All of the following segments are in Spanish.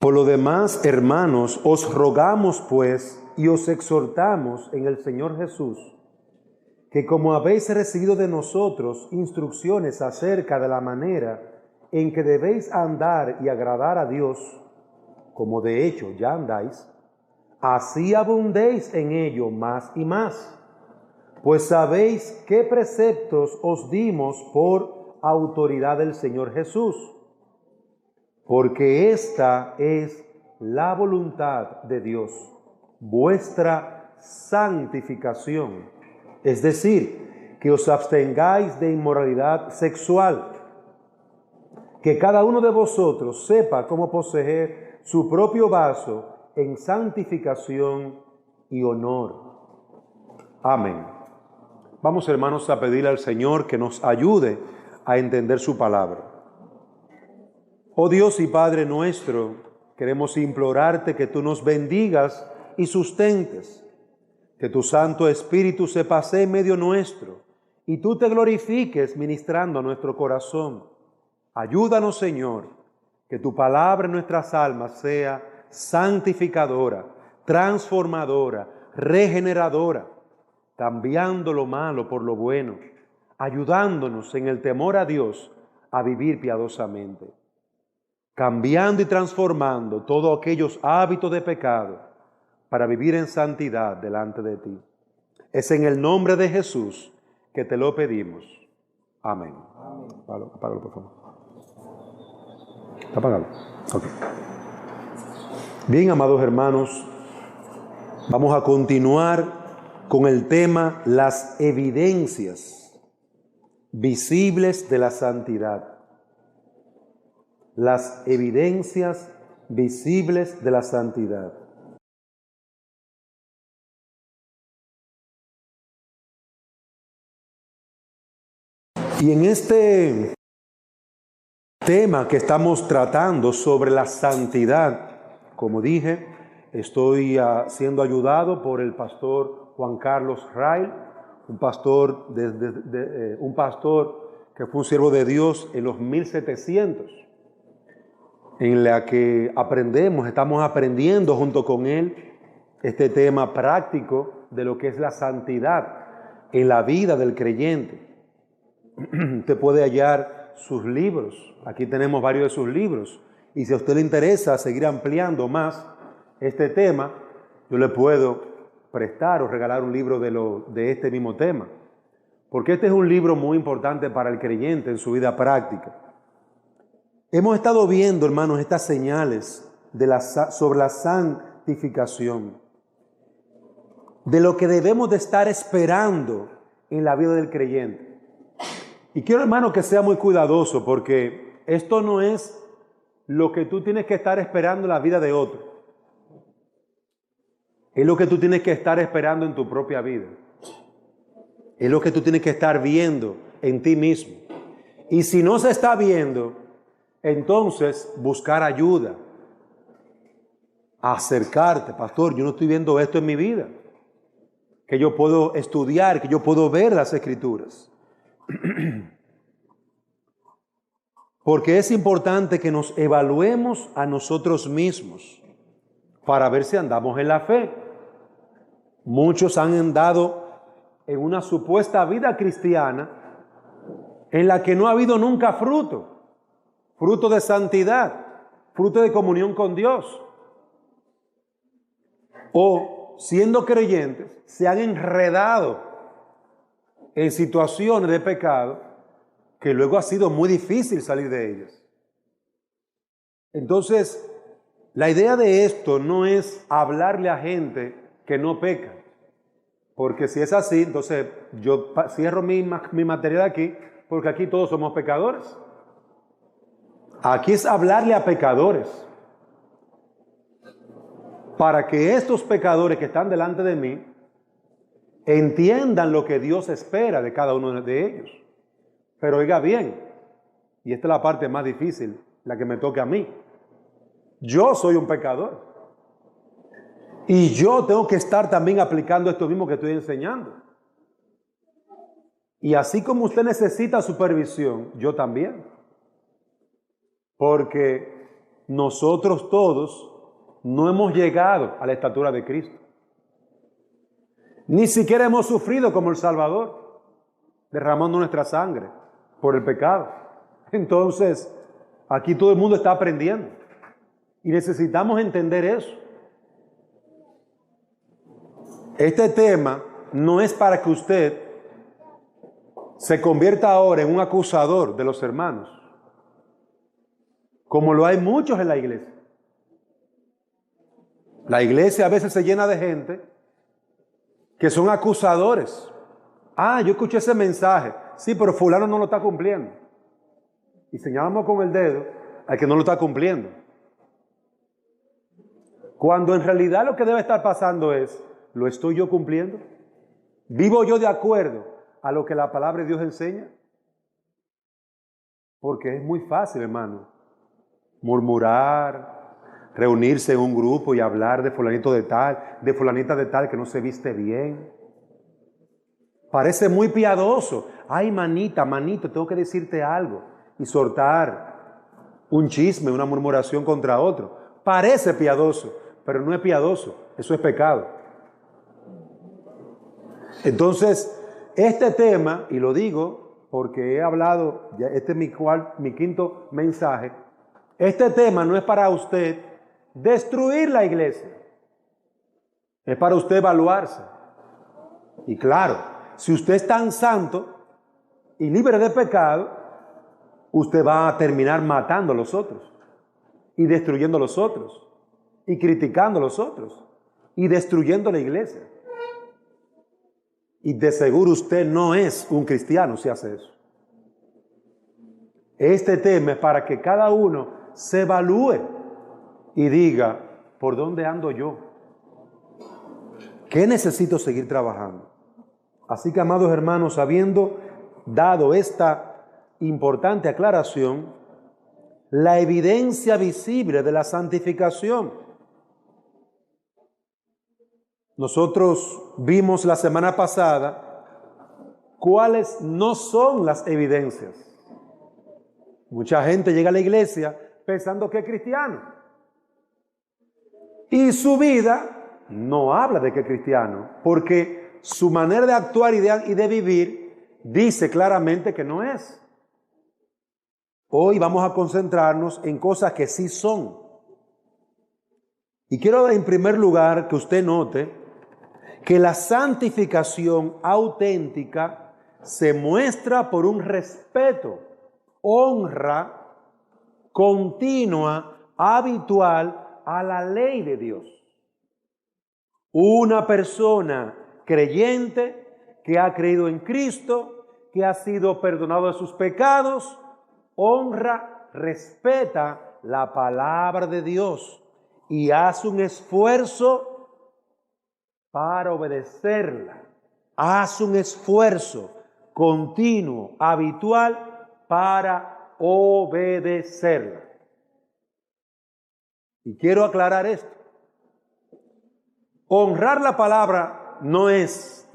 Por lo demás, hermanos, os rogamos pues y os exhortamos en el Señor Jesús, que como habéis recibido de nosotros instrucciones acerca de la manera en que debéis andar y agradar a Dios, como de hecho ya andáis, así abundéis en ello más y más, pues sabéis qué preceptos os dimos por autoridad del Señor Jesús, porque esta es la voluntad de Dios, vuestra santificación, es decir, que os abstengáis de inmoralidad sexual, que cada uno de vosotros sepa cómo poseer su propio vaso en santificación y honor. Amén. Vamos, hermanos, a pedirle al Señor que nos ayude a entender su palabra. Oh Dios y Padre nuestro, queremos implorarte que tú nos bendigas y sustentes, que tu Santo Espíritu se pasee en medio nuestro y tú te glorifiques ministrando a nuestro corazón. Ayúdanos, Señor, que tu palabra en nuestras almas sea santificadora, transformadora, regeneradora, cambiando lo malo por lo bueno, ayudándonos en el temor a Dios a vivir piadosamente, cambiando y transformando todos aquellos hábitos de pecado para vivir en santidad delante de ti. Es en el nombre de Jesús que te lo pedimos. Amén. Apágalo, por favor. ¿Está apagado? Ok. Bien, amados hermanos, vamos a continuar con el tema las evidencias visibles de la santidad. Las evidencias visibles de la santidad. Y en este tema que estamos tratando sobre la santidad, como dije, estoy siendo ayudado por el pastor Juan Carlos Rail, un pastor que fue un siervo de Dios en los 1700, en la que estamos aprendiendo junto con él este tema práctico de lo que es la santidad en la vida del creyente. Usted puede hallar sus libros, aquí tenemos varios de sus libros, y si a usted le interesa seguir ampliando más este tema, yo le puedo prestar o regalar un libro de este mismo tema, porque este es un libro muy importante para el creyente en su vida práctica. Hemos estado viendo, hermanos, estas señales sobre la santificación, de lo que debemos de estar esperando en la vida del creyente. Y quiero, hermano, que sea muy cuidadoso, porque esto no es lo que tú tienes que estar esperando en la vida de otro. Es lo que tú tienes que estar esperando en tu propia vida. Es lo que tú tienes que estar viendo en ti mismo. Y si no se está viendo, entonces buscar ayuda. Acercarte, pastor, yo no estoy viendo esto en mi vida. Que yo puedo estudiar, que yo puedo ver las Escrituras. Porque es importante que nos evaluemos a nosotros mismos para ver si andamos en la fe. Muchos han andado en una supuesta vida cristiana en la que no ha habido nunca fruto de santidad, fruto de comunión con Dios. O siendo creyentes, se han enredado en situaciones de pecado que luego ha sido muy difícil salir de ellas. Entonces, la idea de esto no es hablarle a gente que no peca, porque si es así, entonces yo cierro mi material aquí, porque aquí todos somos pecadores. Aquí es hablarle a pecadores, para que estos pecadores que están delante de mí entiendan lo que Dios espera de cada uno de ellos. Pero oiga bien, y esta es la parte más difícil, la que me toca a mí. Yo soy un pecador. Y yo tengo que estar también aplicando esto mismo que estoy enseñando. Y así como usted necesita supervisión, yo también. Porque nosotros todos no hemos llegado a la estatura de Cristo. Ni siquiera hemos sufrido como el Salvador, derramando nuestra sangre por el pecado. Entonces, aquí todo el mundo está aprendiendo y necesitamos entender eso. Este tema no es para que usted se convierta ahora en un acusador de los hermanos, como lo hay muchos en la iglesia. La iglesia a veces se llena de gente que son acusadores. Ah, yo escuché ese mensaje. Sí, pero fulano no lo está cumpliendo. Y señalamos con el dedo al que no lo está cumpliendo. Cuando en realidad lo que debe estar pasando es, ¿lo estoy yo cumpliendo? ¿Vivo yo de acuerdo a lo que la palabra de Dios enseña? Porque es muy fácil, hermano, murmurar, reunirse en un grupo y hablar de fulanito de tal, de fulanita de tal que no se viste bien. Parece muy piadoso. Ay, manita, manito, tengo que decirte algo. Y soltar un chisme, una murmuración contra otro. Parece piadoso, pero no es piadoso. Eso es pecado. Entonces, este tema, y lo digo porque he hablado, ya este es mi quinto mensaje, este tema no es para usted destruir la iglesia, es para usted evaluarse. Y claro, si usted es tan santo y libre de pecado, usted va a terminar matando a los otros, y destruyendo a los otros, y criticando a los otros, y destruyendo la iglesia. Y de seguro usted no es un cristiano si hace eso. Este tema es para que cada uno se evalúe y diga, ¿por dónde ando yo? ¿Qué necesito seguir trabajando? Así que, amados hermanos, habiendo dado esta importante aclaración, la evidencia visible de la santificación. Nosotros vimos la semana pasada cuáles no son las evidencias. Mucha gente llega a la iglesia pensando que es cristiano y su vida no habla de que es cristiano, porque su manera de actuar y de vivir dice claramente que no es. Hoy vamos a concentrarnos en cosas que sí son. Y quiero en primer lugar que usted note que la santificación auténtica se muestra por un respeto, honra continua, habitual a la ley de Dios. Una persona creyente que ha creído en Cristo, que ha sido perdonado de sus pecados, honra, respeta la palabra de Dios y hace un esfuerzo para obedecerla. Hace un esfuerzo continuo, habitual, para obedecerla. Y quiero aclarar esto. Honrar la palabra no es,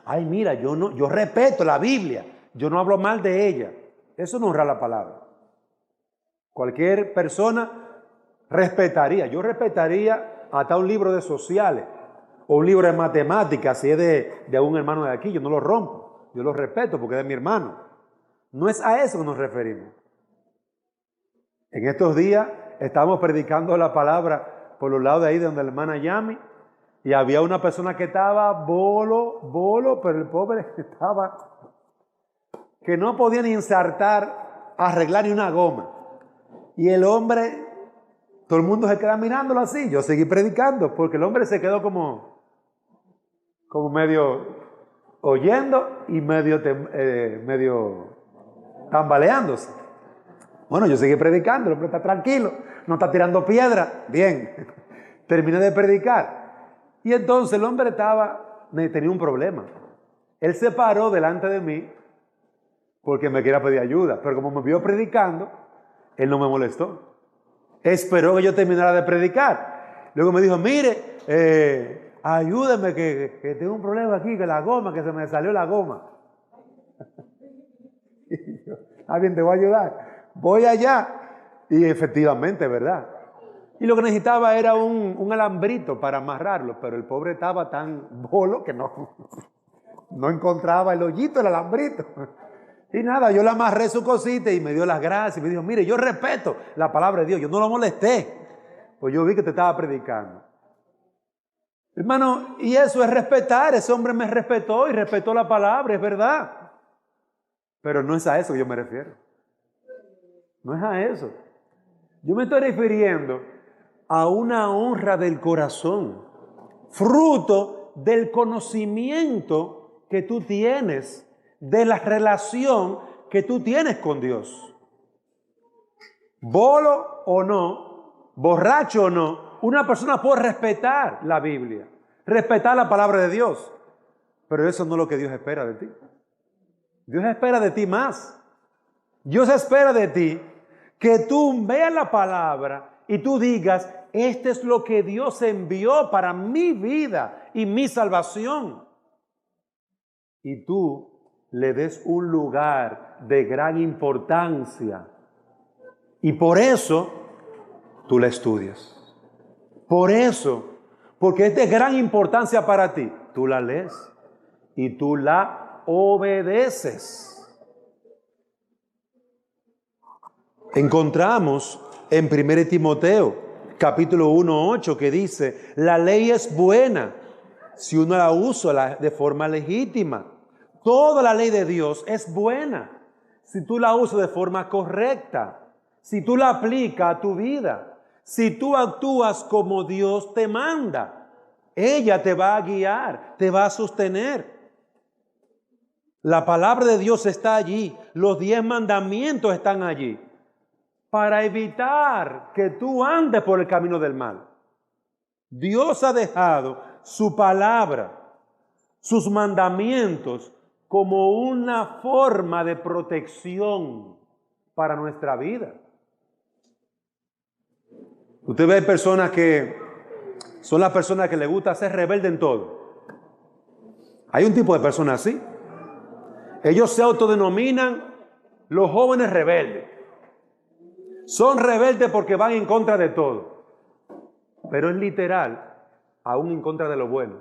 ay, mira, yo respeto la Biblia, yo no hablo mal de ella. Eso no es honrar la palabra. Cualquier persona respetaría, yo respetaría hasta un libro de sociales o un libro de matemáticas, si es de un hermano de aquí, yo no lo rompo, yo lo respeto porque es de mi hermano. No es a eso que nos referimos. En estos días estábamos predicando la palabra por los lados de ahí de donde la hermana Yami, y había una persona que estaba bolo, pero el pobre estaba que no podía ni ensartar, arreglar ni una goma. Y el hombre, todo el mundo se queda mirándolo así. Yo seguí predicando porque el hombre se quedó como medio oyendo y medio tambaleándose. Bueno, yo seguí predicando, el hombre está tranquilo, no está tirando piedra. Bien, terminé de predicar. Y entonces el hombre tenía un problema. Él se paró delante de mí porque me quería pedir ayuda, pero como me vio predicando, él no me molestó. Esperó que yo terminara de predicar. Luego me dijo, mire, ayúdeme que tengo un problema aquí, que la goma, que se me salió la goma. Y yo, bien, te voy a ayudar. Voy allá Y efectivamente, ¿verdad? Y lo que necesitaba era un alambrito para amarrarlo, pero el pobre estaba tan bolo que no encontraba el hoyito, el alambrito. Y nada, yo le amarré su cosita y me dio las gracias y me dijo, mire, yo respeto la palabra de Dios, yo no lo molesté, pues yo vi que te estaba predicando. Hermano, y eso es respetar. Ese hombre me respetó y respetó la palabra, es verdad. Pero no es a eso que yo me refiero. No es a eso. Yo me estoy refiriendo a una honra del corazón, fruto del conocimiento que tú tienes, de la relación que tú tienes con Dios. Bolo o no, borracho o no, una persona puede respetar la Biblia, respetar la palabra de Dios, pero eso no es lo que Dios espera de ti. Dios espera de ti más. Dios espera de ti que tú veas la palabra y tú digas, este es lo que Dios envió para mi vida y mi salvación. Y tú le des un lugar de gran importancia. Y por eso tú la estudias. Por eso, porque es de gran importancia para ti, tú la lees y tú la obedeces. Encontramos en 1 Timoteo, capítulo 1:8, que dice, la ley es buena si uno la usa de forma legítima. Toda la ley de Dios es buena si tú la usas de forma correcta, si tú la aplicas a tu vida. Si tú actúas como Dios te manda, ella te va a guiar, te va a sostener. La palabra de Dios está allí, los 10 mandamientos están allí, para evitar que tú andes por el camino del mal. Dios ha dejado su palabra, sus mandamientos, como una forma de protección para nuestra vida. Usted ve personas que son las personas que les gusta ser rebelde en todo. Hay un tipo de personas así. Ellos se autodenominan los jóvenes rebeldes. Son rebeldes porque van en contra de todo. Pero es literal, aún en contra de lo bueno.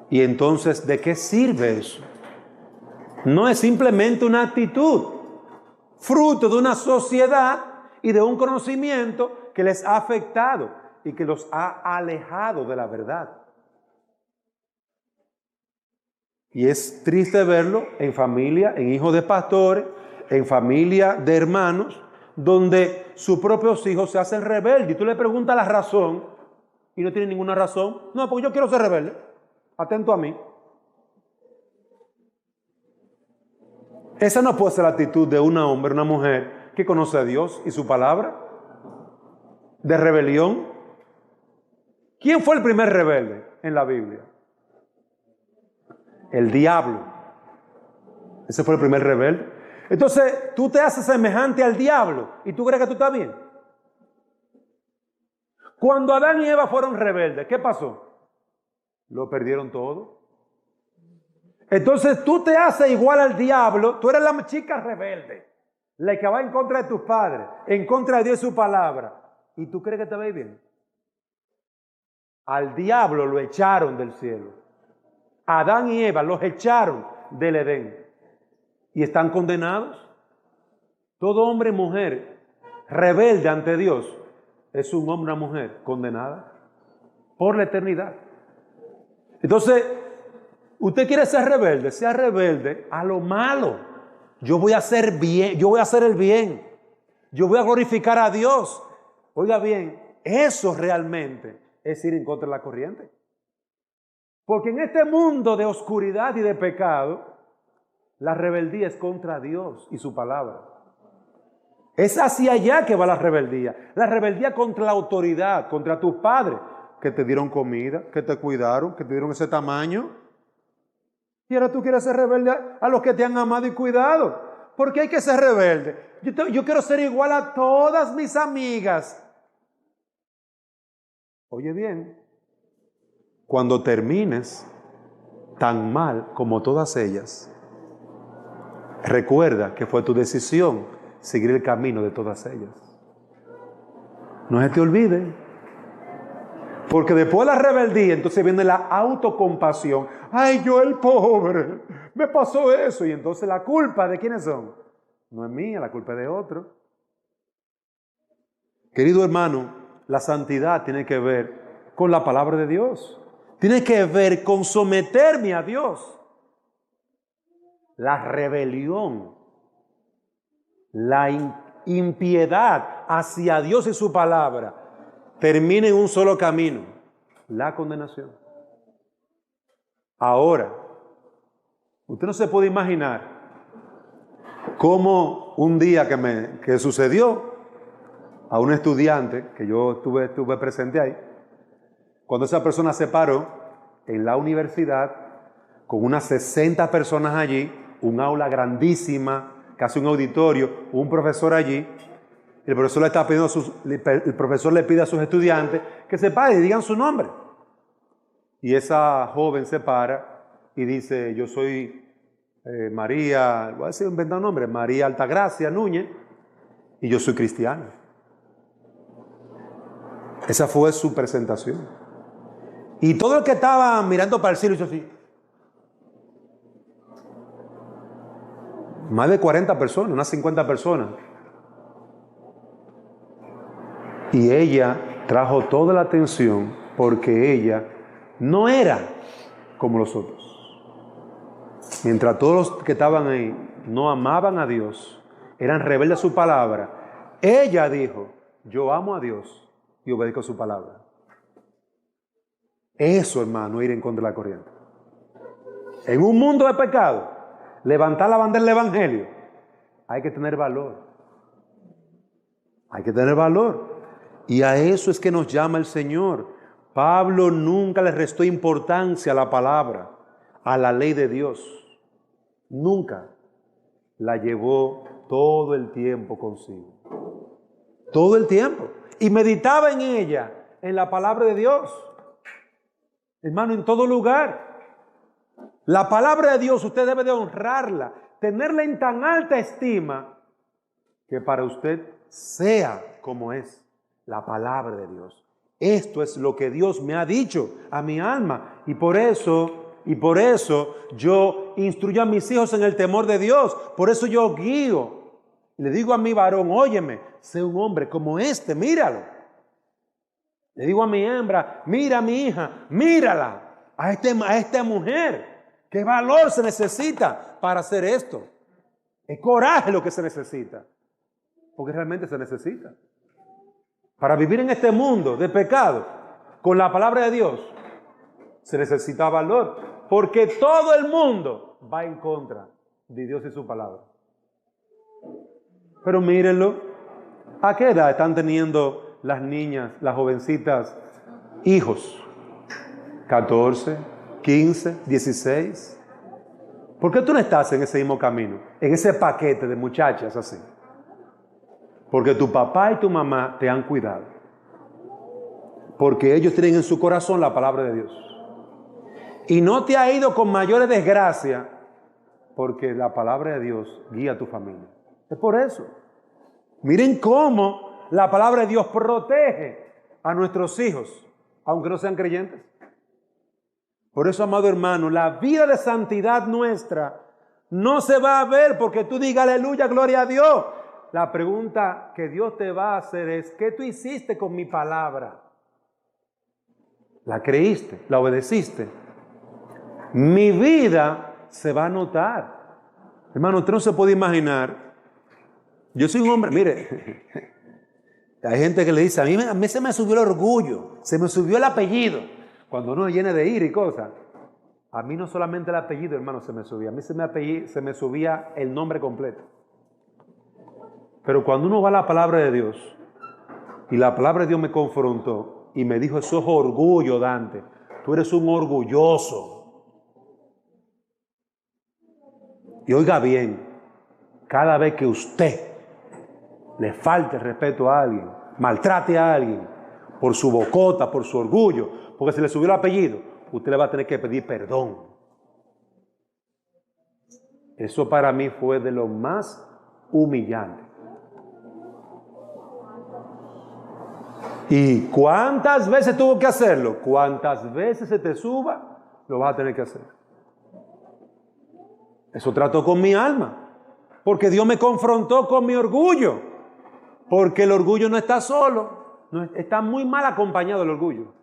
Y entonces, ¿de qué sirve eso? No es simplemente una actitud, fruto de una sociedad y de un conocimiento que les ha afectado y que los ha alejado de la verdad. Y es triste verlo en familia, en hijos de pastores, en familia de hermanos, donde sus propios hijos se hacen rebeldes. Y tú le preguntas la razón y no tiene ninguna razón. No, porque yo quiero ser rebelde. Atento a mí. Esa no puede ser la actitud de un hombre, una mujer que conoce a Dios y su palabra, de rebelión. ¿Quién fue el primer rebelde en la Biblia? El diablo. Ese fue el primer rebelde. Entonces, tú te haces semejante al diablo y tú crees que tú estás bien. Cuando Adán y Eva fueron rebeldes, ¿qué pasó? Lo perdieron todo. Entonces, tú te haces igual al diablo, tú eres la chica rebelde, la que va en contra de tus padres, en contra de Dios y su palabra. ¿Y tú crees que te ves bien? Al diablo lo echaron del cielo. Adán y Eva los echaron del Edén. ¿Y están condenados? Todo hombre y mujer rebelde ante Dios es un hombre o una mujer condenada por la eternidad. Entonces, usted quiere ser rebelde, sea rebelde a lo malo. Yo voy a hacer bien, yo voy a hacer el bien. Yo voy a glorificar a Dios. Oiga bien, eso realmente es ir en contra de la corriente. Porque en este mundo de oscuridad y de pecado, la rebeldía es contra Dios y su palabra. Es hacia allá que va la rebeldía. La rebeldía contra la autoridad, contra tus padres, que te dieron comida, que te cuidaron, que te dieron ese tamaño. Y ahora tú quieres ser rebelde a los que te han amado y cuidado. ¿Por qué hay que ser rebelde? Yo quiero ser igual a todas mis amigas. Oye bien, cuando termines tan mal como todas ellas, recuerda que fue tu decisión seguir el camino de todas ellas. No se te olvide. Porque después de la rebeldía, entonces viene la autocompasión. Ay, yo el pobre, me pasó eso. Y entonces la culpa, ¿de quiénes son? No es mía, la culpa es de otro. Querido hermano, la santidad tiene que ver con la palabra de Dios. Tiene que ver con someterme a Dios. La rebelión, la impiedad hacia Dios y su palabra termina en un solo camino, la condenación. Ahora, usted no se puede imaginar cómo un día que sucedió a un estudiante, que yo estuve presente ahí, cuando esa persona se paró en la universidad con unas 60 personas allí, un aula grandísima, casi un auditorio, un profesor allí. El profesor le pide a sus estudiantes que se paren y digan su nombre. Y esa joven se para y dice: yo soy María, voy a decir inventar un nombre, María Altagracia Núñez, y yo soy cristiana. Esa fue su presentación. Y todo el que estaba mirando para el cielo hizo así. Más de 40 personas, unas 50 personas. Y ella trajo toda la atención porque ella no era como los otros. Mientras todos los que estaban ahí no amaban a Dios, eran rebeldes a su palabra, ella dijo: yo amo a Dios y obedezco su palabra. Eso, hermano, ir en contra de la corriente. En un mundo de pecado, levantar la bandera del evangelio, hay que tener valor. Hay que tener valor. Y a eso es que nos llama el Señor. Pablo nunca le restó importancia a la palabra, a la ley de Dios. Nunca. La llevó todo el tiempo consigo. Todo el tiempo. Y meditaba en ella, en la palabra de Dios. Hermano, en todo lugar. La palabra de Dios usted debe de honrarla, tenerla en tan alta estima, que para usted sea como es la palabra de Dios. Esto es lo que Dios me ha dicho a mi alma. Y por eso yo instruyo a mis hijos en el temor de Dios. Por eso yo guío. Le digo a mi varón: óyeme, sé un hombre como este, míralo. Le digo a mi hembra: mira a mi hija, mírala. A esta mujer. ¿Qué valor se necesita para hacer esto? Es coraje lo que se necesita. Porque realmente se necesita. Para vivir en este mundo de pecado, con la palabra de Dios, se necesita valor. Porque todo el mundo va en contra de Dios y su palabra. Pero mírenlo, ¿a qué edad están teniendo las niñas, las jovencitas, hijos? 14, 15, 16. ¿Por qué tú no estás en ese mismo camino? En ese paquete de muchachas así. Porque tu papá y tu mamá te han cuidado. Porque ellos tienen en su corazón la palabra de Dios. Y no te ha ido con mayores desgracias, porque la palabra de Dios guía a tu familia. Es por eso. Miren cómo la palabra de Dios protege a nuestros hijos, aunque no sean creyentes. Por eso, amado hermano, la vida de santidad nuestra no se va a ver porque tú digas aleluya, gloria a Dios. La pregunta que Dios te va a hacer es: ¿qué tú hiciste con mi palabra? ¿La creíste? ¿La obedeciste? Mi vida se va a notar. Hermano, usted no se puede imaginar. Yo soy un hombre, mire, hay gente que le dice: a mí se me subió el orgullo, se me subió el apellido. Cuando uno llena de ira y cosas. A mí no solamente el apellido, hermano, se me subía. A mí se me subía el nombre completo. Pero cuando uno va a la palabra de Dios, y la palabra de Dios me confrontó y me dijo: eso es orgullo, Dante. Tú eres un orgulloso. Y oiga bien, cada vez que usted le falte el respeto a alguien, maltrate a alguien, por su bocota, por su orgullo, porque se le subió el apellido, usted le va a tener que pedir perdón. Eso para mí fue de lo más humillante. ¿Y cuántas veces tuvo que hacerlo? Cuántas veces se te suba, lo vas a tener que hacer. Eso trató con mi alma. Porque Dios me confrontó con mi orgullo. Porque el orgullo no está solo. No, está muy mal acompañado el orgullo.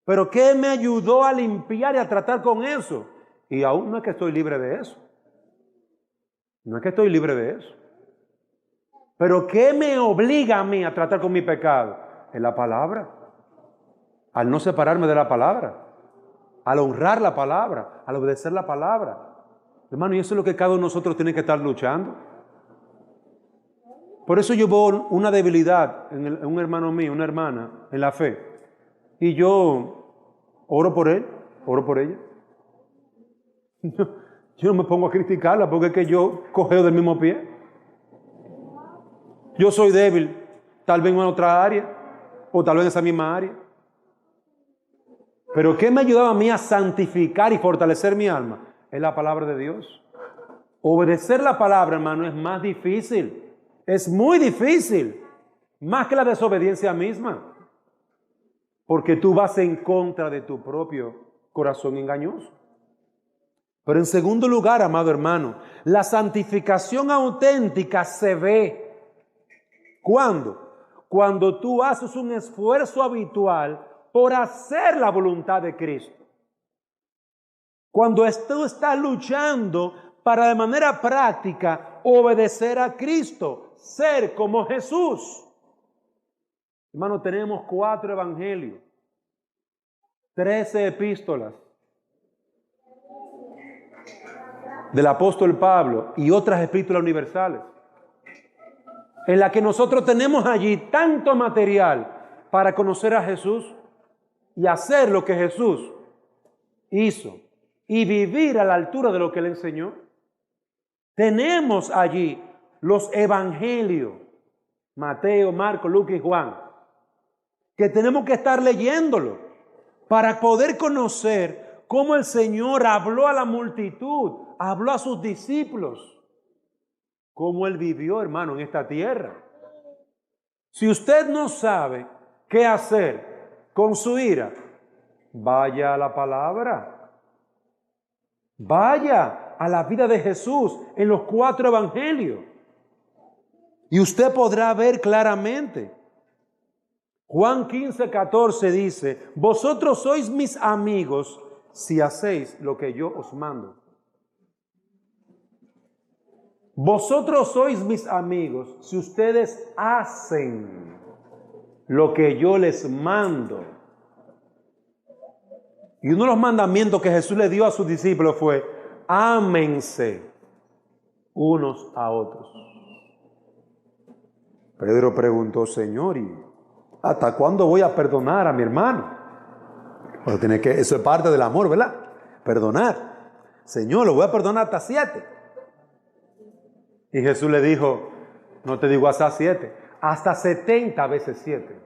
Pero ¿qué me ayudó a limpiar y a tratar con eso? Y aún no es que estoy libre de eso. No es que estoy libre de eso. Pero ¿qué me obliga a mí a tratar con mi pecado? Es la palabra. Al no separarme de la palabra. Al honrar la palabra. Al obedecer la palabra. Hermano, y eso es lo que cada uno de nosotros tiene que estar luchando. Por eso yo veo una debilidad en un hermano mío, una hermana, en la fe. Y yo oro por él, oro por ella. Yo no me pongo a criticarla porque es que yo cojeo del mismo pie. Yo soy débil, tal vez en otra área, o tal vez en esa misma área. Pero ¿qué me ayudaba a mí a santificar y fortalecer mi alma? Es la palabra de Dios. Obedecer la palabra, hermano, es más difícil. Es muy difícil. Más que la desobediencia misma. Porque tú vas en contra de tu propio corazón engañoso. Pero en segundo lugar, amado hermano, la santificación auténtica se ve. ¿Cuándo? Cuando tú haces un esfuerzo habitual por hacer la voluntad de Cristo. Cuando tú estás luchando para de manera práctica obedecer a Cristo, ser como Jesús. Hermano, tenemos 4 evangelios, 13 epístolas del apóstol Pablo y otras epístolas universales, en la que nosotros tenemos allí tanto material para conocer a Jesús y hacer lo que Jesús hizo y vivir a la altura de lo que Él enseñó. Tenemos allí los evangelios, Mateo, Marcos, Lucas y Juan, que tenemos que estar leyéndolo para poder conocer cómo el Señor habló a la multitud, habló a sus discípulos, cómo Él vivió, hermano, en esta tierra. Si usted no sabe qué hacer con su ira, vaya a la palabra. Vaya a la vida de Jesús en los 4 evangelios. Y usted podrá ver claramente. Juan 15:14 dice: vosotros sois mis amigos si hacéis lo que yo os mando. Vosotros sois mis amigos si ustedes hacen lo que yo les mando. Y uno de los mandamientos que Jesús le dio a sus discípulos fue: ámense unos a otros. Pedro preguntó: Señor, ¿y hasta cuándo voy a perdonar a mi hermano? Bueno, eso es parte del amor, ¿verdad? Perdonar. Señor, lo voy a perdonar hasta 7. Y Jesús le dijo: no te digo hasta 7, hasta 70 veces 7.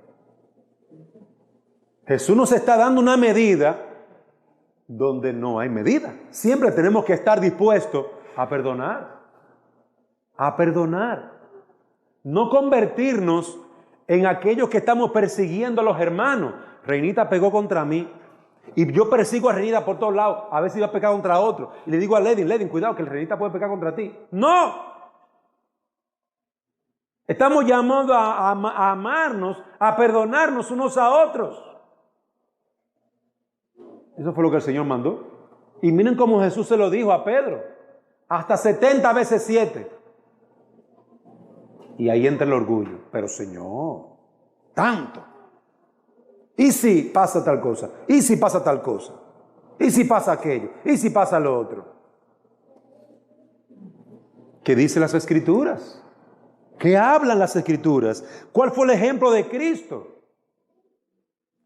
Jesús nos está dando una medida donde no hay medida. Siempre tenemos que estar dispuestos a perdonar. A perdonar. No convertirnos en aquellos que estamos persiguiendo a los hermanos. Reinita pegó contra mí y yo persigo a Reinita por todos lados a ver si va a pecar contra otro. Y le digo a Ledin, cuidado que el Reinita puede pecar contra ti. ¡No! Estamos llamados a amarnos, a perdonarnos unos a otros. Eso fue lo que el Señor mandó. Y miren cómo Jesús se lo dijo a Pedro. Hasta 70 veces 7. Y ahí entra el orgullo. Pero Señor, tanto. ¿Y si pasa tal cosa? ¿Y si pasa tal cosa? ¿Y si pasa aquello? ¿Y si pasa lo otro? ¿Qué dicen las Escrituras? ¿Qué hablan las Escrituras? ¿Cuál fue el ejemplo de Cristo?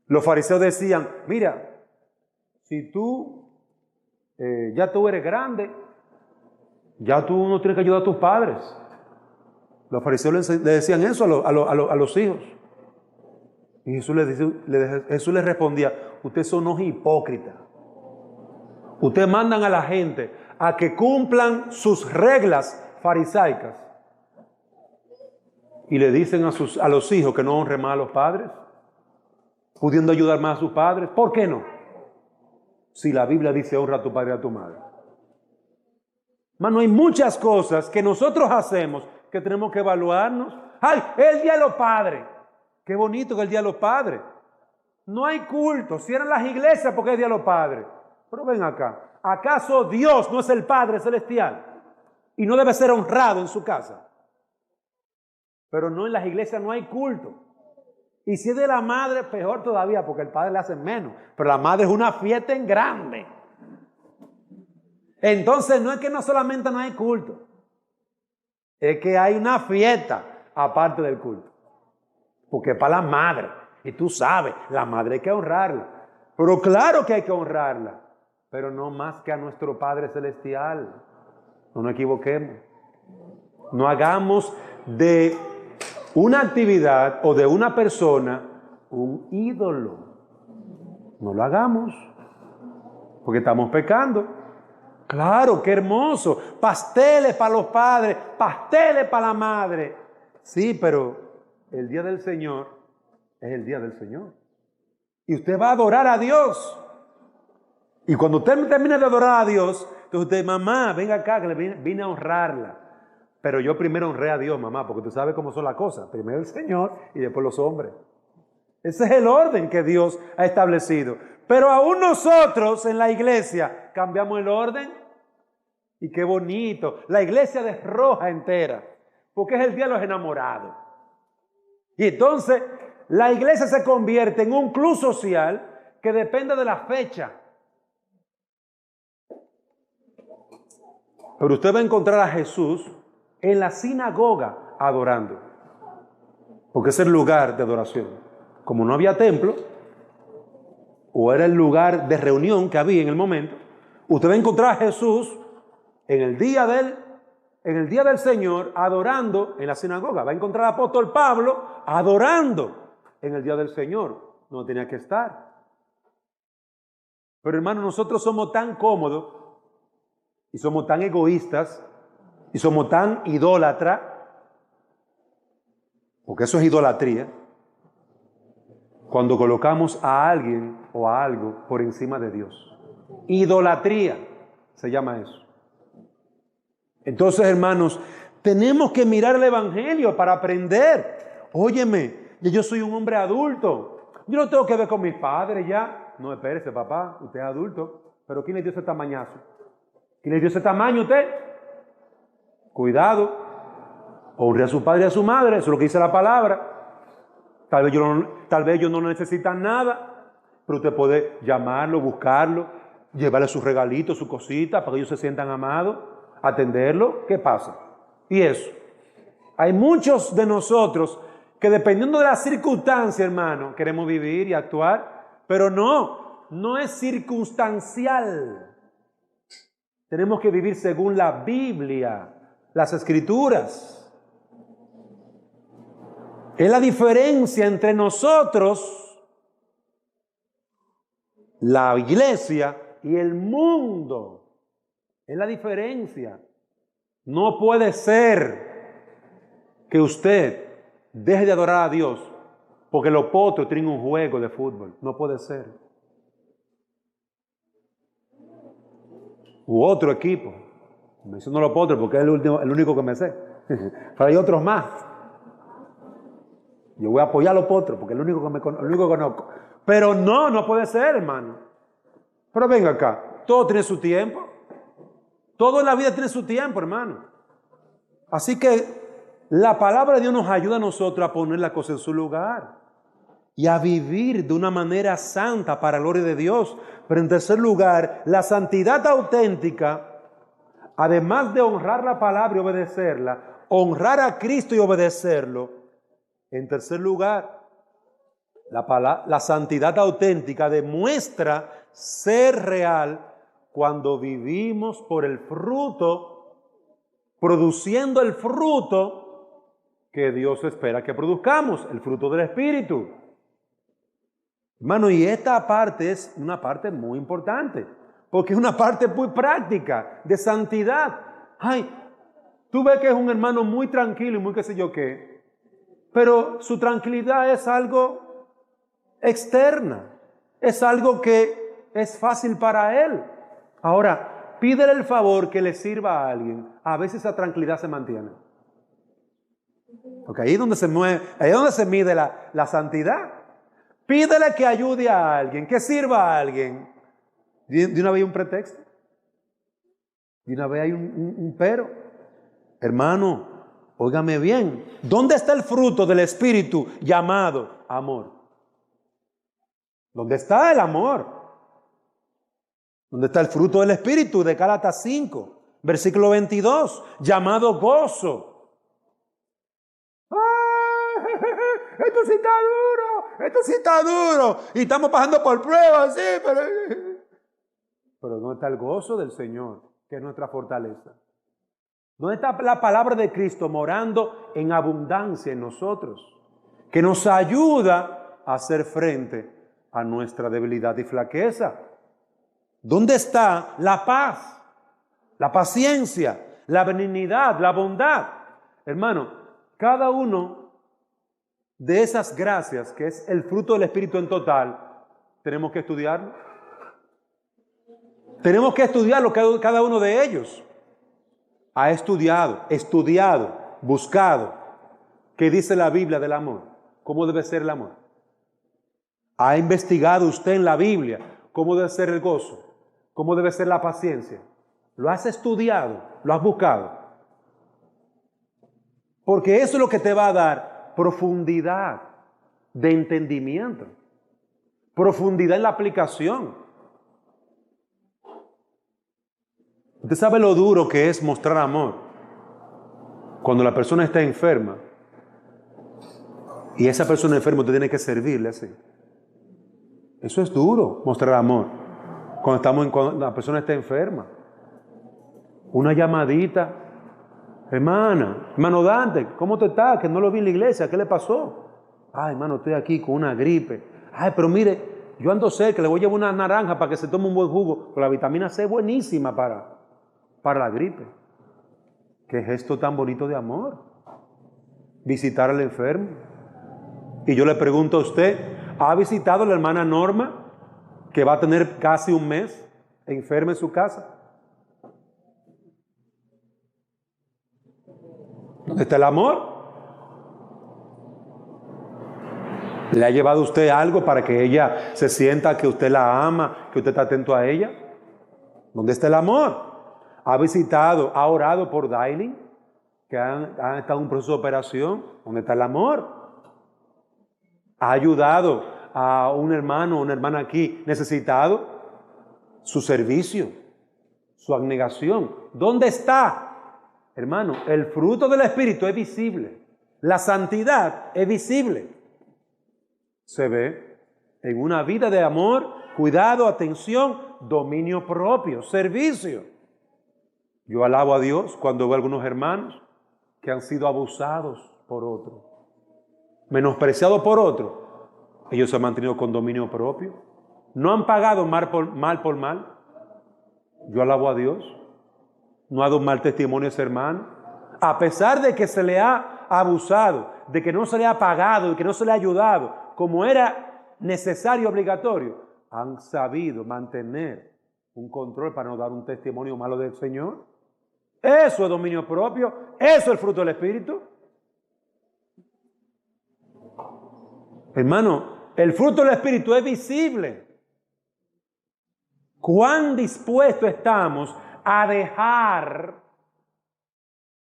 Los fariseos decían: mira, si ya tú eres grande, ya tú no tienes que ayudar a tus padres. Los fariseos le decían eso a los hijos. Y Jesús les respondía: ustedes son unos hipócritas. Ustedes mandan a la gente a que cumplan sus reglas farisaicas y le dicen a los hijos que no honren más a los padres, pudiendo ayudar más a sus padres. ¿Por qué no? Si la Biblia dice honra a tu padre y a tu madre. Hermano, hay muchas cosas que nosotros hacemos que tenemos que evaluarnos. ¡Ay, el Día de los Padres! ¡Qué bonito que es el Día de los Padres! No hay culto, cierran las iglesias porque es el Día de los Padres. Pero ven acá, ¿acaso Dios no es el Padre Celestial? Y no debe ser honrado en su casa. Pero no, en las iglesias no hay culto. Y si es de la madre, peor todavía, porque el padre le hace menos. Pero la madre es una fiesta en grande. Entonces no es que no solamente no hay culto, es que hay una fiesta aparte del culto. Porque es para la madre. Y tú sabes, la madre hay que honrarla. Pero claro que hay que honrarla. Pero no más que a nuestro Padre Celestial. No nos equivoquemos. No hagamos de una actividad o de una persona un ídolo. No lo hagamos. Porque estamos pecando. Claro, qué hermoso. Pasteles para los padres, pasteles para la madre. Sí, pero el día del Señor es el día del Señor. Y usted va a adorar a Dios. Y cuando usted termine de adorar a Dios, entonces usted, mamá, venga acá, que le vine a honrarla. Pero yo primero honré a Dios, mamá, porque tú sabes cómo son las cosas. Primero el Señor y después los hombres. Ese es el orden que Dios ha establecido. Pero aún nosotros en la iglesia cambiamos el orden. Y qué bonito. La iglesia de roja entera. Porque es el día de los enamorados. Y entonces la iglesia se convierte en un club social que depende de la fecha. Pero usted va a encontrar a Jesús en la sinagoga adorando. Porque es el lugar de adoración. Como no había templo, o era el lugar de reunión que había en el momento, usted va a encontrar a Jesús en el día del Señor adorando en la sinagoga. Va a encontrar al apóstol Pablo adorando en el día del Señor. No tenía que estar. Pero hermano, nosotros somos tan cómodos y somos tan egoístas y somos tan idólatras, porque eso es idolatría, cuando colocamos a alguien o a algo por encima de Dios. Idolatría se llama eso. Entonces, hermanos, tenemos que mirar el Evangelio para aprender. Óyeme, yo soy un hombre adulto. Yo no tengo que ver con mis padres ya. No, espérese, papá, usted es adulto. Pero ¿quién le dio ese tamañazo? ¿Quién le dio ese tamaño a usted? Cuidado. Honre a su padre y a su madre. Eso es lo que dice la palabra. Tal vez ellos no necesitan nada. Pero usted puede llamarlo, buscarlo, llevarle sus regalitos, sus cositas, para que ellos se sientan amados. Atenderlo, ¿qué pasa? Y eso. Hay muchos de nosotros que dependiendo de la circunstancia, hermano, queremos vivir y actuar, pero no es circunstancial. Tenemos que vivir según la Biblia, las Escrituras. Es la diferencia entre nosotros, la iglesia y el mundo. Es la diferencia. No puede ser que usted deje de adorar a Dios porque los potros tienen un juego de fútbol. No puede ser. U otro equipo. Menciono los potros porque es el único que me sé. Pero hay otros más. Yo voy a apoyar a los potros porque es el único que conozco. Pero no puede ser, hermano. Pero venga acá. Todo tiene su tiempo. Todo en la vida tiene su tiempo, hermano. Así que la palabra de Dios nos ayuda a nosotros a poner la cosa en su lugar y a vivir de una manera santa para la gloria de Dios. Pero en tercer lugar, la santidad auténtica, además de honrar la palabra y obedecerla, honrar a Cristo y obedecerlo. En tercer lugar, la santidad auténtica demuestra ser real cuando vivimos por el fruto, produciendo el fruto que Dios espera que produzcamos, el fruto del Espíritu. Hermano, y esta parte es una parte muy importante, porque es una parte muy práctica, de santidad. Ay, tú ves que es un hermano muy tranquilo y muy qué sé yo qué, pero su tranquilidad es algo externa, es algo que es fácil para él. Ahora, pídele el favor que le sirva a alguien. A veces esa tranquilidad se mantiene. Porque ahí es donde se mueve, ahí es donde se mide la santidad. Pídele que ayude a alguien, que sirva a alguien. De una vez hay un pretexto. De una vez hay un pero. Hermano, óigame bien. ¿Dónde está el fruto del Espíritu llamado amor? ¿Dónde está el amor? ¿Dónde está el fruto del Espíritu de Gálatas 5, versículo 22? Llamado gozo. Esto sí está duro, esto sí está duro. Y estamos pasando por pruebas, sí, pero ¿dónde está el gozo del Señor, que es nuestra fortaleza? ¿Dónde está la palabra de Cristo morando en abundancia en nosotros? Que nos ayuda a hacer frente a nuestra debilidad y flaqueza. ¿Dónde está la paz, la paciencia, la benignidad, la bondad? Hermano, cada uno de esas gracias, que es el fruto del Espíritu en total, tenemos que estudiarlo. Tenemos que estudiarlo cada uno de ellos. Ha estudiado, buscado. ¿Qué dice la Biblia del amor? ¿Cómo debe ser el amor? ¿Ha investigado usted en la Biblia cómo debe ser el gozo? ¿Cómo debe ser la paciencia? ¿Lo has estudiado? ¿Lo has buscado? Porque eso es lo que te va a dar profundidad de entendimiento, profundidad en la aplicación. Usted sabe lo duro que es mostrar amor cuando la persona está enferma y esa persona enferma usted tiene que servirle así. Eso es duro, mostrar amor cuando la persona está enferma. Una llamadita. Hermano Dante, ¿cómo te estás? Que no lo vi en la iglesia, ¿qué le pasó? Ay, hermano, estoy aquí con una gripe. Ay, pero mire, yo ando cerca, le voy a llevar una naranja para que se tome un buen jugo. Pero la vitamina C es buenísima para la gripe. Qué gesto tan bonito de amor. Visitar al enfermo. Y yo le pregunto a usted, ¿ha visitado a la hermana Norma, que va a tener casi un mes enferma en su casa? ¿Dónde está el amor? ¿Le ha llevado usted algo para que ella se sienta que usted la ama, que usted está atento a ella? ¿Dónde está el amor? ¿Ha visitado, ha orado por Dailin, que han estado en un proceso de operación? ¿Dónde está el amor? ¿Ha ayudado a un hermano o una hermana aquí necesitado? Su servicio, su abnegación. ¿Dónde está? Hermano, el fruto del Espíritu es visible. La santidad es visible. Se ve en una vida de amor, cuidado, atención, dominio propio, servicio. Yo alabo a Dios cuando veo a algunos hermanos que han sido abusados por otro, menospreciados por otro. Ellos se han mantenido con dominio propio. No han pagado mal por mal. Yo alabo a Dios. No ha dado un mal testimonio a ese hermano. A pesar de que se le ha abusado, de que no se le ha pagado, de que no se le ha ayudado, como era necesario, obligatorio, han sabido mantener un control para no dar un testimonio malo del Señor. Eso es dominio propio, eso es el fruto del Espíritu. Hermano, el fruto del Espíritu es visible. ¿Cuán dispuestos estamos a dejar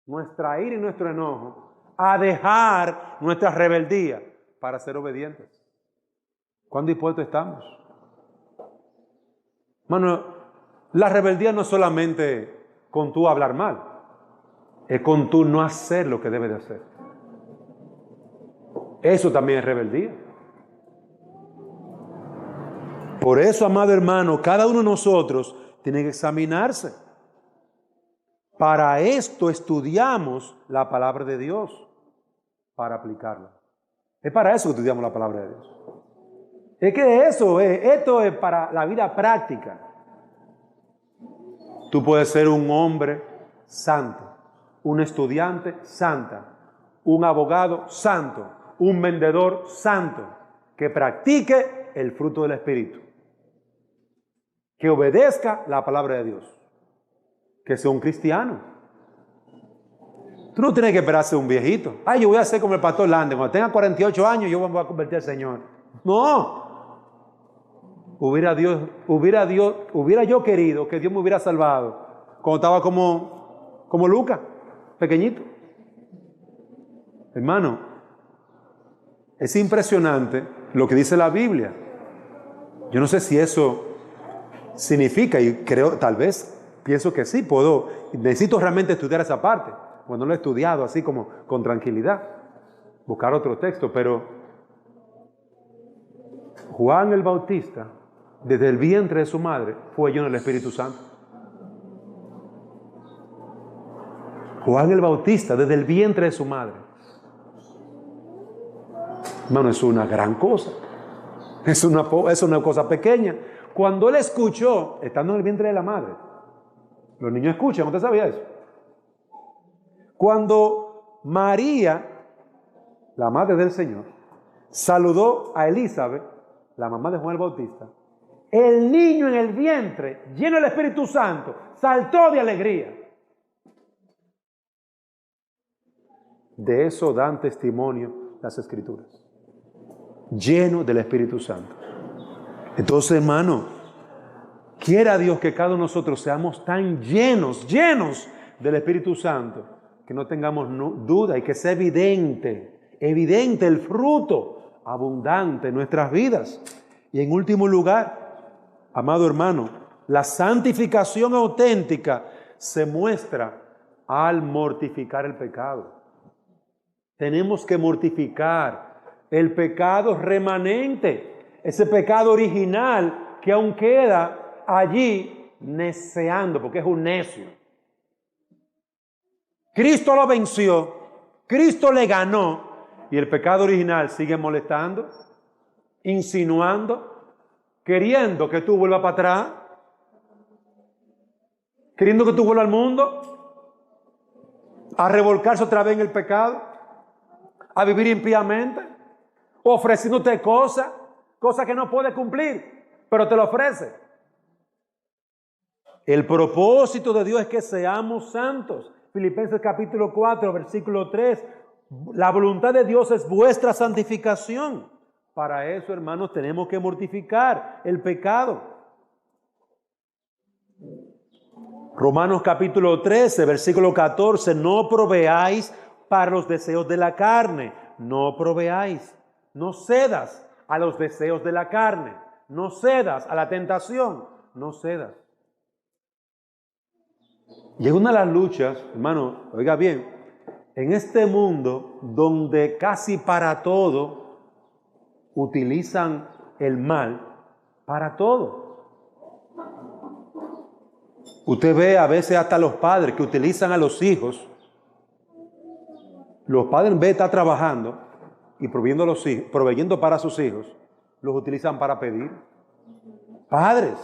nuestra ira y nuestro enojo, a dejar nuestra rebeldía para ser obedientes? ¿Cuán dispuestos estamos? Hermano, la rebeldía no es solamente con tú hablar mal, es con tú no hacer lo que debe de hacer. Eso también es rebeldía. Por eso, amado hermano, cada uno de nosotros tiene que examinarse. Para esto estudiamos la palabra de Dios, para aplicarla. Es para eso que estudiamos la palabra de Dios. Es que esto es para la vida práctica. Tú puedes ser un hombre santo, un estudiante santa, un abogado santo, un vendedor santo, que practique el fruto del Espíritu, que obedezca la palabra de Dios, que sea un cristiano. Tú no tienes que esperar a ser un viejito. Ay, yo voy a ser como el pastor Lande, cuando tenga 48 años yo me voy a convertir al Señor. No. Hubiera yo querido que Dios me hubiera salvado cuando estaba como Lucas, pequeñito. Hermano, es impresionante lo que dice la Biblia. Yo no sé si eso significa, y creo, tal vez, pienso que sí, necesito realmente estudiar esa parte. Bueno, no lo he estudiado así como con tranquilidad, buscar otro texto, pero Juan el Bautista, desde el vientre de su madre, fue lleno del Espíritu Santo. Juan el Bautista, desde el vientre de su madre. Hermano, es una gran cosa. Es una cosa pequeña. Cuando él escuchó, estando en el vientre de la madre, los niños escuchan, ¿usted sabía eso? Cuando María, la madre del Señor, saludó a Elizabeth, la mamá de Juan el Bautista, el niño en el vientre, lleno del Espíritu Santo, saltó de alegría. De eso dan testimonio las Escrituras. Lleno del Espíritu Santo. Entonces, hermano, quiera Dios que cada uno de nosotros seamos tan llenos del Espíritu Santo, que no tengamos duda y que sea evidente el fruto abundante en nuestras vidas. Y en último lugar, amado hermano, la santificación auténtica se muestra al mortificar el pecado. Tenemos que mortificar el pecado remanente, ese pecado original que aún queda allí neceando, porque es un necio. Cristo lo venció, Cristo le ganó, y el pecado original sigue molestando, insinuando, queriendo que tú vuelvas para atrás, queriendo que tú vuelvas al mundo, a revolcarse otra vez en el pecado, a vivir impíamente, ofreciéndote cosas que no puede cumplir, pero te lo ofrece. El propósito de Dios es que seamos santos. Filipenses capítulo 4, versículo 3. La voluntad de Dios es vuestra santificación. Para eso, hermanos, tenemos que mortificar el pecado. Romanos capítulo 13, versículo 14. No proveáis para los deseos de la carne. No proveáis. No cedas a los deseos de la carne. No cedas a la tentación. No cedas. Y es una de las luchas, hermano, oiga bien, en este mundo donde casi para todo utilizan el mal, para todo. Usted ve a veces hasta los padres que utilizan a los hijos. Los padres en vez de estar trabajando y proveyendo para sus hijos, los utilizan para pedir. Padres,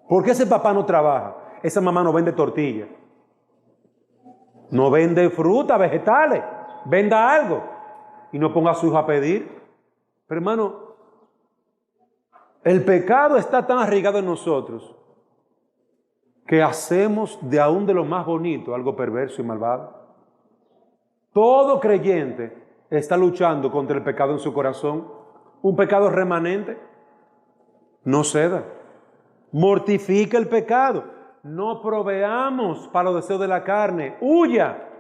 ¿por qué ese papá no trabaja? Esa mamá no vende tortillas, no vende fruta, vegetales, venda algo y no ponga a su hijo a pedir. Pero hermano, el pecado está tan arraigado en nosotros que hacemos de aún de lo más bonito algo perverso y malvado. Todo creyente está luchando contra el pecado en su corazón, un pecado remanente. No ceda, mortifica el pecado. No proveamos para los deseos de la carne, huya.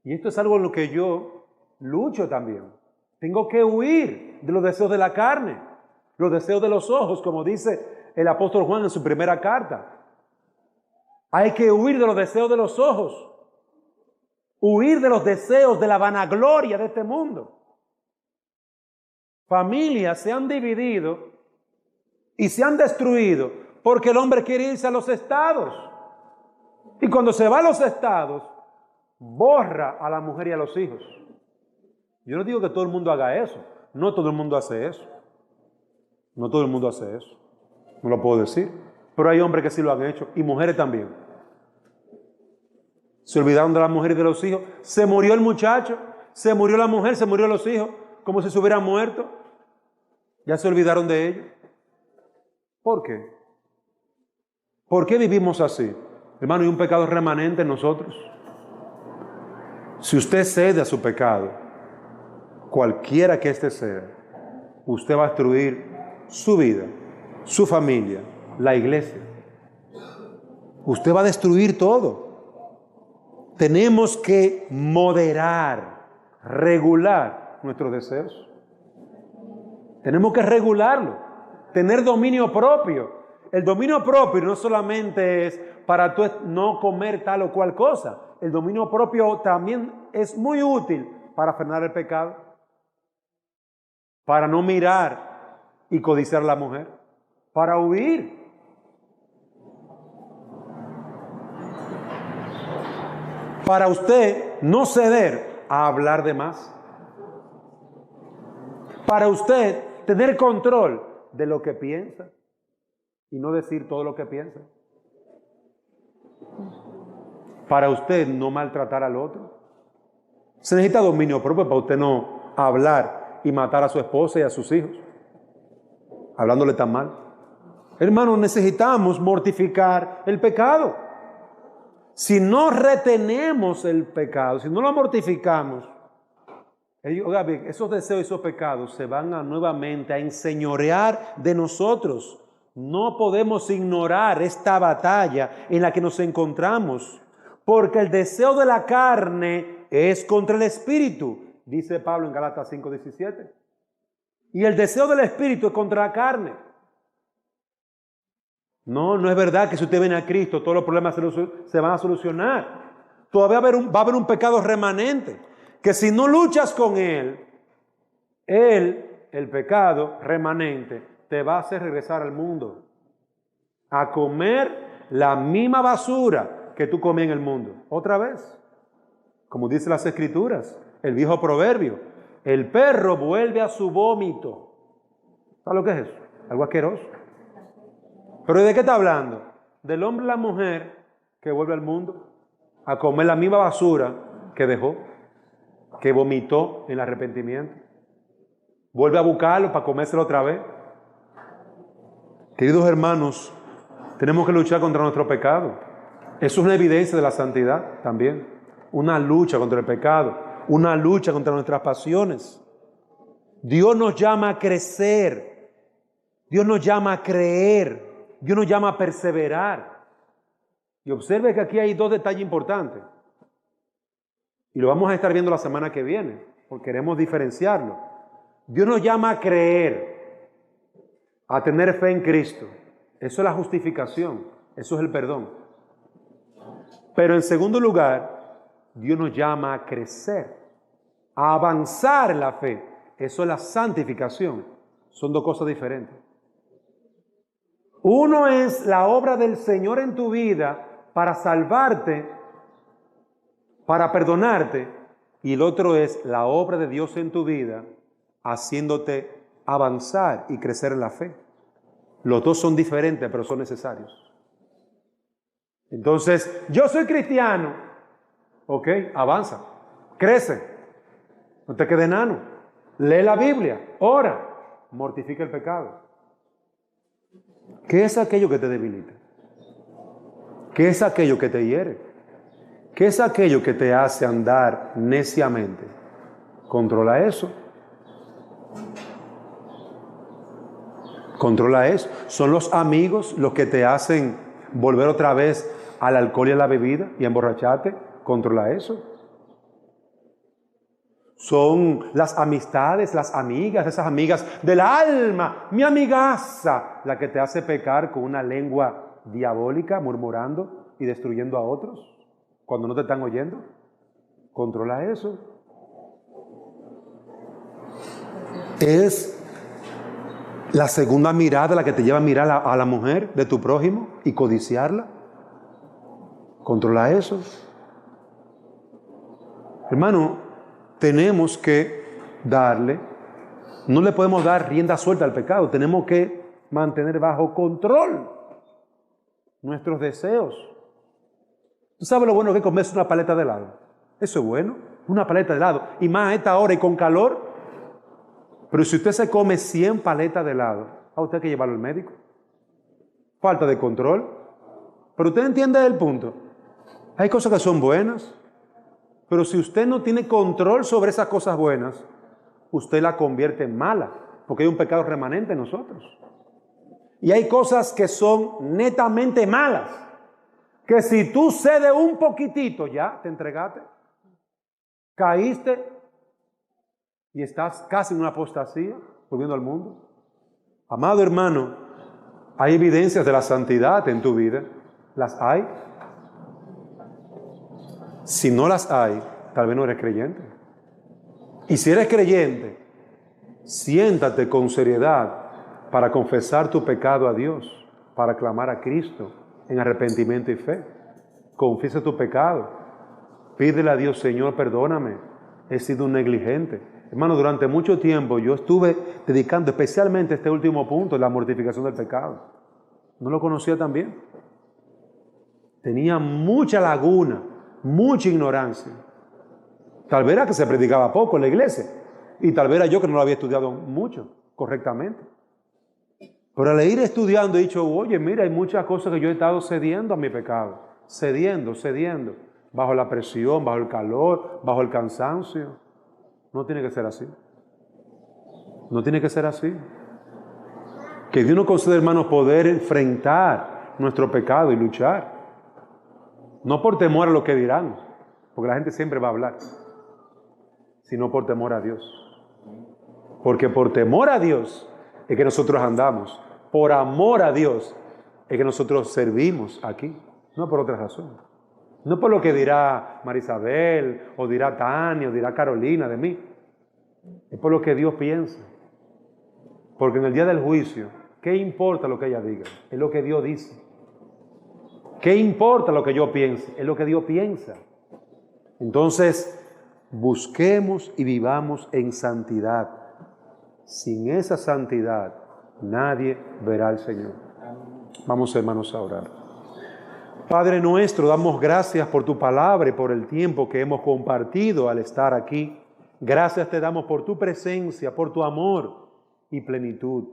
Y esto es algo en lo que yo lucho también. Tengo que huir de los deseos de la carne, los deseos de los ojos, como dice el apóstol Juan en su primera carta. Hay que huir de los deseos de los ojos, huir de los deseos de la vanagloria de este mundo. Familias se han dividido y se han destruido porque el hombre quiere irse a los estados. Y cuando se va a los estados, borra a la mujer y a los hijos. Yo no digo que todo el mundo haga eso. No todo el mundo hace eso. No todo el mundo hace eso. No lo puedo decir. Pero hay hombres que sí lo han hecho. Y mujeres también. Se olvidaron de la mujer y de los hijos. Se murió el muchacho, se murió la mujer, se murió los hijos, como si se hubieran muerto. Ya se olvidaron de ellos. ¿Por qué? ¿Por qué vivimos así? Hermano, hay un pecado remanente en nosotros. Si usted cede a su pecado, cualquiera que éste sea, usted va a destruir su vida, su familia, la iglesia. Usted va a destruir todo. Tenemos que moderar, regular nuestros deseos. Tenemos que regularlo, tener dominio propio. El dominio propio no solamente es para tú no comer tal o cual cosa. El dominio propio también es muy útil para frenar el pecado, para no mirar y codiciar a la mujer, para huir. Para usted no ceder a hablar de más. Para usted tener control de lo que piensa y no decir todo lo que piensa. Para usted no maltratar al otro. Se necesita dominio propio para usted no hablar y matar a su esposa y a sus hijos, hablándole tan mal. Hermanos, necesitamos mortificar el pecado. Si no retenemos el pecado, si no lo mortificamos, esos deseos y esos pecados se van nuevamente a enseñorear de nosotros. No podemos ignorar esta batalla en la que nos encontramos, porque el deseo de la carne es contra el espíritu, dice Pablo en Gálatas 5:17. Y el deseo del espíritu es contra la carne. No es verdad que si usted viene a Cristo todos los problemas se van a solucionar. Todavía va a haber un pecado remanente, que si no luchas con él, el pecado remanente, te va a hacer regresar al mundo, a comer la misma basura que tú comías en el mundo. Otra vez, como dice las Escrituras, el viejo proverbio, el perro vuelve a su vómito. ¿Sabes lo que es eso? Algo asqueroso. ¿Pero de qué está hablando? Del hombre y la mujer que vuelve al mundo a comer la misma basura que dejó, que vomitó en el arrepentimiento. Vuelve a buscarlo para comérselo otra vez. Queridos hermanos, tenemos que luchar contra nuestro pecado. Eso es una evidencia de la santidad también. Una lucha contra el pecado, una lucha contra nuestras pasiones. Dios nos llama a crecer. Dios nos llama a creer. Dios nos llama a perseverar. Y observe que aquí hay dos detalles importantes. Y lo vamos a estar viendo la semana que viene, porque queremos diferenciarlo. Dios nos llama a creer, a tener fe en Cristo. Eso es la justificación, eso es el perdón. Pero en segundo lugar, Dios nos llama a crecer, a avanzar en la fe. Eso es la santificación. Son dos cosas diferentes. Uno es la obra del Señor en tu vida para salvarte, para perdonarte, y el otro es la obra de Dios en tu vida haciéndote avanzar y crecer en la fe. Los dos son diferentes, pero son necesarios. Entonces, yo soy cristiano, ok, avanza, crece, no te quedes enano, lee la Biblia, ora, mortifica el pecado. ¿Qué es aquello que te debilita? ¿Qué es aquello que te hiere? ¿Qué es aquello que te hace andar neciamente? Controla eso. Controla eso. Son los amigos los que te hacen volver otra vez al alcohol y a la bebida y a emborracharte. Controla eso. Son las amistades, las amigas, esas amigas del alma, mi amigaza, la que te hace pecar con una lengua diabólica, murmurando y destruyendo a otros cuando no te están oyendo. Controla eso. Es la segunda mirada la que te lleva a mirar a la mujer de tu prójimo y codiciarla. Controla eso. Hermano, tenemos que no le podemos dar rienda suelta al pecado. Tenemos que mantener bajo control nuestros deseos. ¿Tú sabes lo bueno que es comerse una paleta de helado? Eso es bueno, una paleta de helado. Y más a esta hora y con calor. Pero si usted se come 100 paletas de helado, a usted hay que llevarlo al médico. Falta de control. Pero usted entiende el punto. Hay cosas que son buenas, pero si usted no tiene control sobre esas cosas buenas, usted la convierte en mala, porque hay un pecado remanente en nosotros. Y hay cosas que son netamente malas, que si tú cedes un poquitito, ya te entregaste, caíste y estás casi en una apostasía, volviendo al mundo. Amado hermano, hay evidencias de la santidad en tu vida. ¿Las hay? Si no las hay, tal vez no eres creyente. Y si eres creyente, siéntate con seriedad para confesar tu pecado a Dios, para clamar a Cristo en arrepentimiento y fe. Confiesa tu pecado. Pídele a Dios, Señor, perdóname, he sido un negligente. Hermano, durante mucho tiempo yo estuve dedicando especialmente a este último punto, la mortificación del pecado. No lo conocía tan bien. Tenía mucha laguna, mucha ignorancia. Tal vez era que se predicaba poco en la iglesia y tal vez era yo que no lo había estudiado mucho, correctamente. Pero al ir estudiando he dicho, oye, mira, hay muchas cosas que yo he estado cediendo a mi pecado. Cediendo, bajo la presión, bajo el calor, bajo el cansancio. No tiene que ser así. No tiene que ser así. Que Dios nos concede, hermanos, poder enfrentar nuestro pecado y luchar. No por temor a lo que dirán, porque la gente siempre va a hablar, sino por temor a Dios. Porque por temor a Dios es que nosotros andamos. Por amor a Dios es que nosotros servimos aquí. No por otra razón. No por lo que dirá Marisabel, o dirá Tania, o dirá Carolina de mí. Es por lo que Dios piensa. Porque en el día del juicio, ¿qué importa lo que ella diga? Es lo que Dios dice. ¿Qué importa lo que yo piense? Es lo que Dios piensa. Entonces, busquemos y vivamos en santidad. Sin esa santidad, nadie verá al Señor. Vamos, hermanos, a orar. Padre nuestro, damos gracias por tu palabra y por el tiempo que hemos compartido al estar aquí. Gracias te damos por tu presencia, por tu amor y plenitud.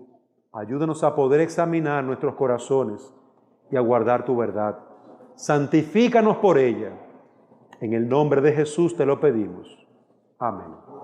Ayúdanos a poder examinar nuestros corazones y a guardar tu verdad. Santifícanos por ella. En el nombre de Jesús te lo pedimos. Amén.